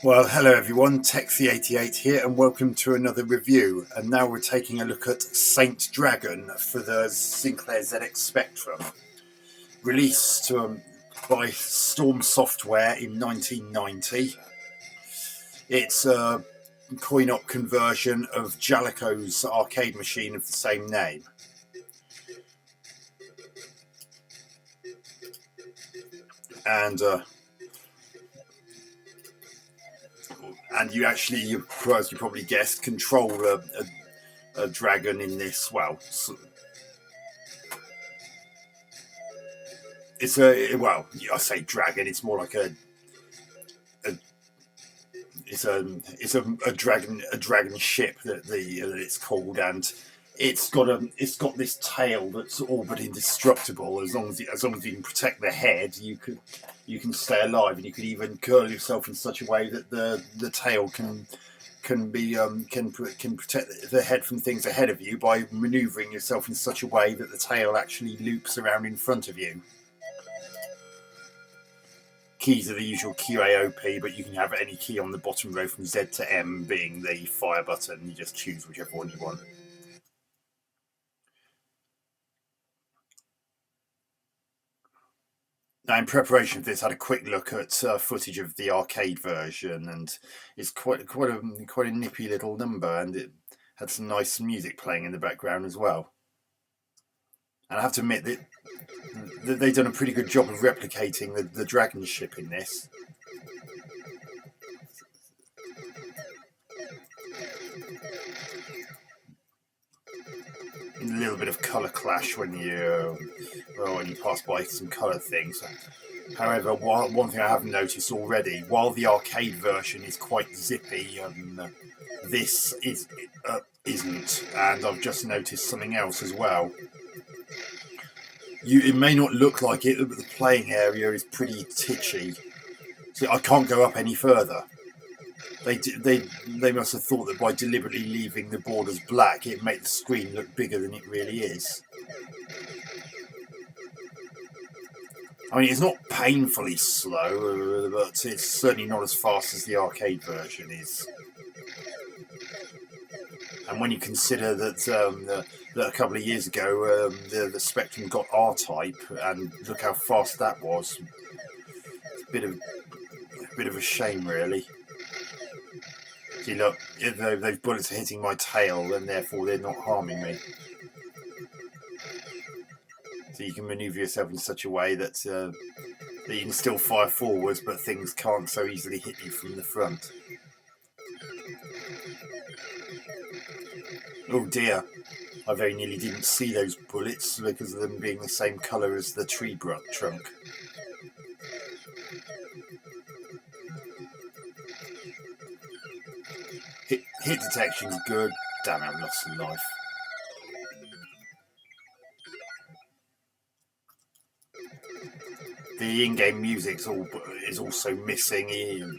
Well, hello everyone, Texy88 here, and welcome to another review. And now we're taking a look at Saint Dragon for the Sinclair ZX Spectrum, released by Storm Software in 1990. It's a coin-op conversion of Jaleco's arcade machine of the same name. And you actually, as you probably guessed, control a dragon in this. Well, it's I say dragon. It's more like it's a dragon ship that it's called, and it's got this tail that's all but indestructible. As long as you can protect the head, you can stay alive, and you can even curl yourself in such a way that the tail can protect the head from things ahead of you by manoeuvring yourself in such a way that the tail actually loops around in front of you. Keys are the usual QAOP, but you can have any key on the bottom row from Z to M being the fire button. You just choose whichever one you want. Now, in preparation for this, I had a quick look at footage of the arcade version, and it's quite a nippy little number, and it had some nice music playing in the background as well. And I have to admit that they've done a pretty good job of replicating the dragon ship in this. A little bit of colour clash when you pass by some colour things. However, one thing I have noticed already, while the arcade version is quite zippy, this isn't, and I've just noticed something else as well. It may not look like it, but the playing area is pretty titchy. So I can't go up any further. They must have thought that by deliberately leaving the borders black, it made the screen look bigger than it really is. I mean, it's not painfully slow, but it's certainly not as fast as the arcade version is. And when you consider that that a couple of years ago the Spectrum got R-Type, and look how fast that was, it's a bit of a shame, really. See, look, those bullets are hitting my tail, and therefore they're not harming me. So you can manoeuvre yourself in such a way that you can still fire forwards, but things can't so easily hit you from the front. Oh dear, I very nearly didn't see those bullets because of them being the same colour as the tree trunk. Hit detection's good. Damn it, I've lost some life. The in-game music is also missing. You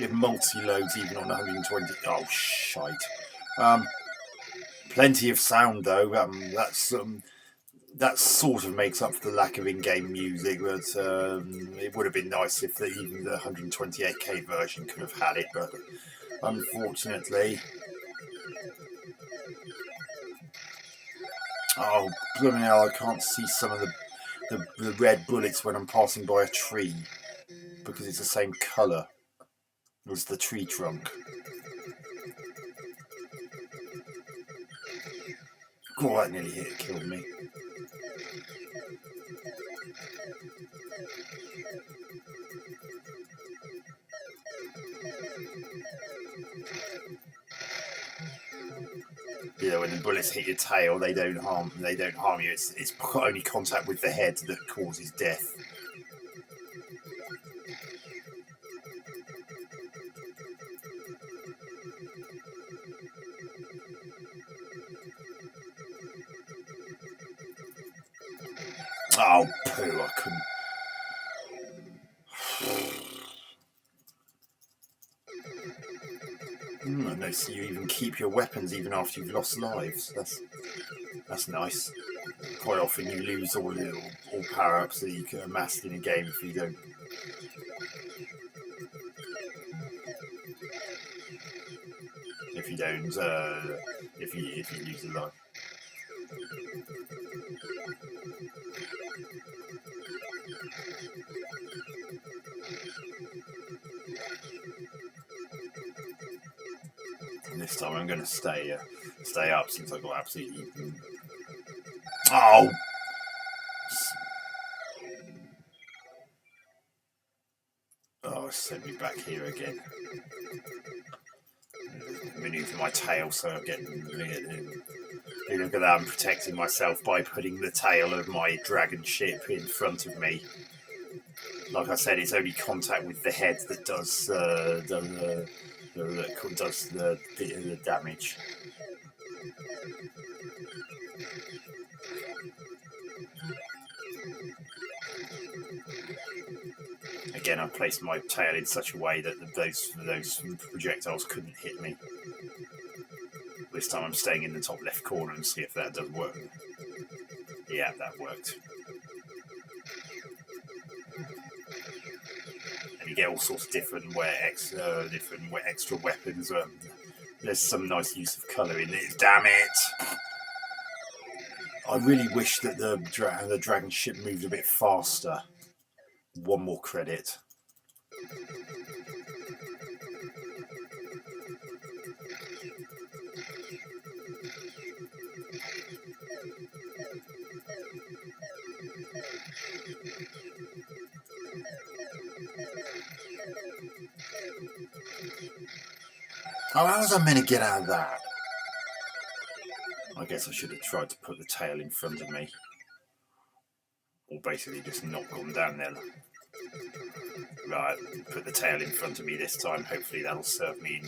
have multi-loads even on 120. Oh, shite. Plenty of sound though. That sort of makes up for the lack of in-game music, but it would have been nice if even the 128K version could have had it, but unfortunately. Oh, blooming hell, I can't see some of the red bullets when I'm passing by a tree, because it's the same colour as the tree trunk. Oh, that nearly killed me. When the bullets hit your tail, they don't harm you. It's only contact with the head that causes death. Oh, poo, I couldn't. I notice you even keep your weapons even after you've lost lives. That's nice. Quite often you lose all power-ups that you can amass in a game if you don't. If you lose a life. And this time I'm going to stay up since I got absolutely. Oh. Oh, sent me back here again. Maneuver my tail so I'm getting. Look at that, I'm protecting myself by putting the tail of my dragon ship in front of me. Like I said, it's only contact with the head that does the damage. Again, I placed my tail in such a way that those projectiles couldn't hit me. This time I'm staying in the top left corner and see if that does work. Yeah, that worked. And you get all sorts of different extra weapons. There's some nice use of colour in it. Damn it! I really wish that the dragon ship moved a bit faster. One more credit. Oh, how was I meant to get out of that? I guess I should have tried to put the tail in front of me. Or basically just not gone down there. Right, put the tail in front of me this time. Hopefully that'll stand me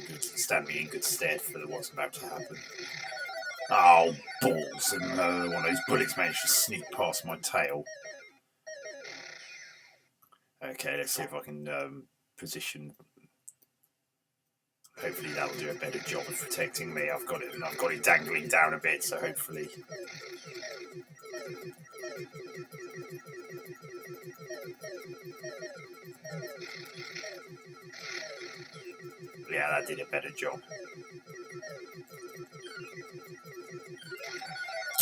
in good stead for what's about to happen. Oh, balls. And one of those bullets managed to sneak past my tail. Okay, let's see if I can position. Hopefully that'll do a better job of protecting me. I've got it dangling down a bit, so hopefully. Yeah, that did a better job.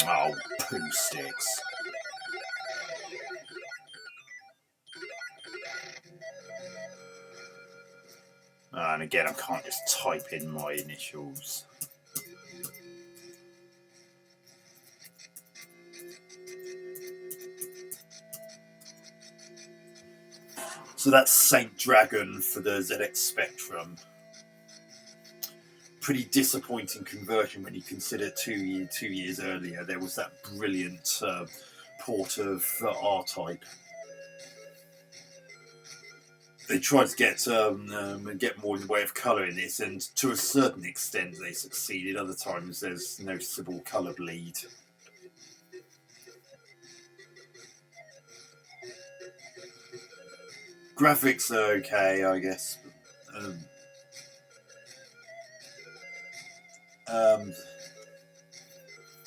Oh, poo sticks. And again, I can't just type in my initials. So that's Saint Dragon for the ZX Spectrum. Pretty disappointing conversion when you consider 2 years earlier there was that brilliant port of R-Type. They tried to get more in the way of colour in this, and to a certain extent they succeeded. Other times there's noticeable colour bleed. Graphics are okay, I guess.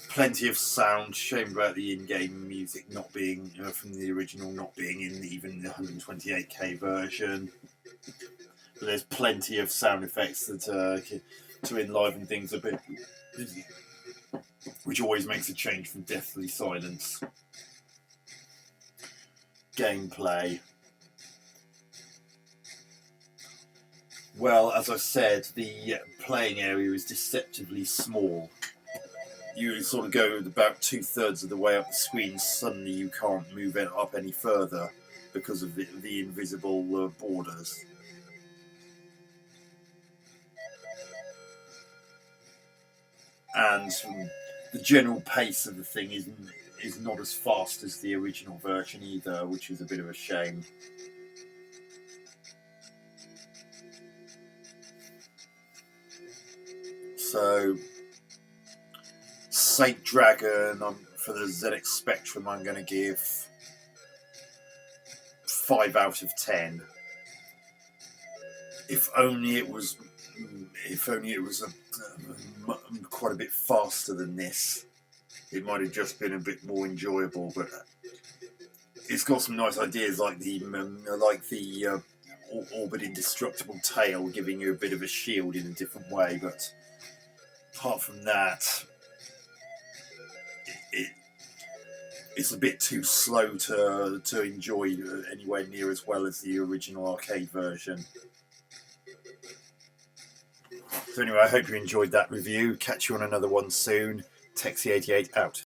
Plenty of sound. Shame about the in-game music not being from the original, not being in even the 128K version. But there's plenty of sound effects that to enliven things a bit, which always makes a change from deathly silence. Gameplay. Well, as I said, the playing area is deceptively small. You sort of go about 2/3 of the way up the screen, suddenly you can't move it up any further because of the invisible borders. And the general pace of the thing is not as fast as the original version either, which is a bit of a shame. So, Saint Dragon for the ZX Spectrum, I'm going to give 5 out of 10. If only it was if only it was quite a bit faster than this, it might have just been a bit more enjoyable. But it's got some nice ideas, like the orbit indestructible tail, giving you a bit of a shield in a different way. But apart from that, it's a bit too slow to enjoy anywhere near as well as the original arcade version. So anyway, I hope you enjoyed that review. Catch you on another one soon. Texie88 out.